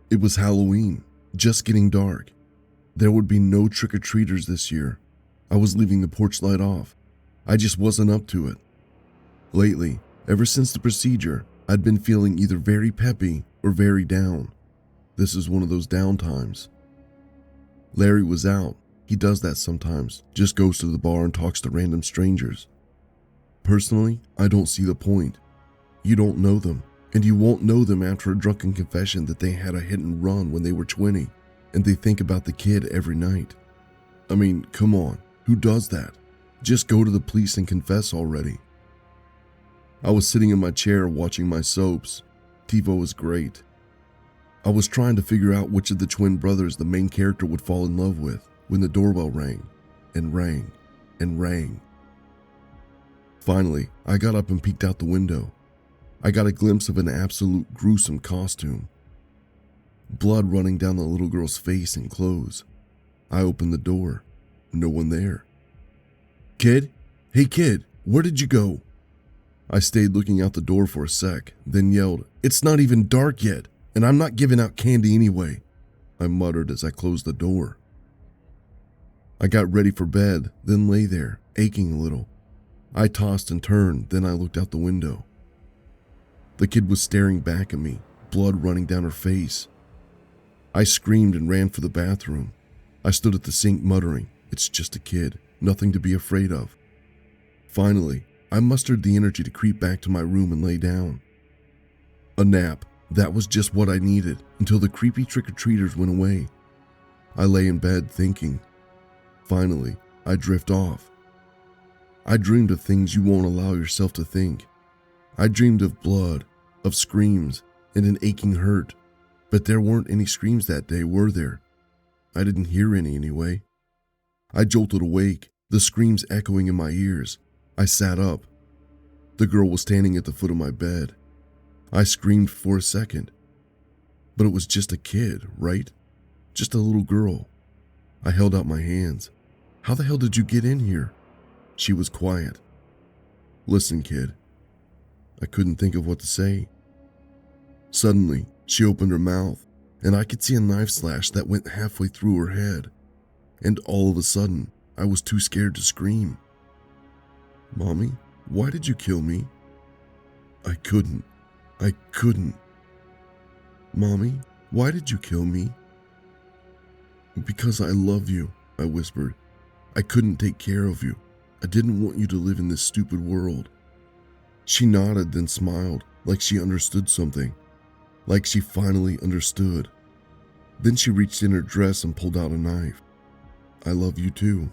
It was Halloween, just getting dark. There would be no trick-or-treaters this year. I was leaving the porch light off. I just wasn't up to it. Lately, ever since the procedure, I'd been feeling either very peppy or very down. This is one of those down times. Larry was out. He does that sometimes, just goes to the bar and talks to random strangers. Personally, I don't see the point. You don't know them, and you won't know them after a drunken confession that they had a hit and run when they were 20, and they think about the kid every night. I mean, come on, who does that? Just go to the police and confess already. I was sitting in my chair watching my soaps. TiVo was great. I was trying to figure out which of the twin brothers the main character would fall in love with when the doorbell rang, and rang, and rang. Finally, I got up and peeked out the window. I got a glimpse of an absolute gruesome costume. Blood running down the little girl's face and clothes. I opened the door. No one there. "Kid? Hey kid, where did you go?" I stayed looking out the door for a sec, then yelled, "It's not even dark yet, and I'm not giving out candy anyway," I muttered as I closed the door. I got ready for bed, then lay there, aching a little. I tossed and turned, then I looked out the window. The kid was staring back at me, blood running down her face. I screamed and ran for the bathroom. I stood at the sink muttering, "It's just a kid, nothing to be afraid of." Finally, I mustered the energy to creep back to my room and lay down. A nap, that was just what I needed until the creepy trick-or-treaters went away. I lay in bed thinking. Finally, I drift off. I dreamed of things you won't allow yourself to think. I dreamed of blood, of screams, and an aching hurt. But there weren't any screams that day, were there? I didn't hear any anyway. I jolted awake, the screams echoing in my ears. I sat up. The girl was standing at the foot of my bed. I screamed for a second. But it was just a kid, right? Just a little girl. I held out my hands. "How the hell did you get in here?" She was quiet. "Listen, kid." I couldn't think of what to say. Suddenly, she opened her mouth, and I could see a knife slash that went halfway through her head. And all of a sudden, I was too scared to scream. "Mommy, why did you kill me?" I couldn't. "Mommy, why did you kill me?" "Because I love you," I whispered. "I couldn't take care of you. I didn't want you to live in this stupid world." She nodded, then smiled, like she understood something. Like she finally understood. Then she reached in her dress and pulled out a knife. "I love you too."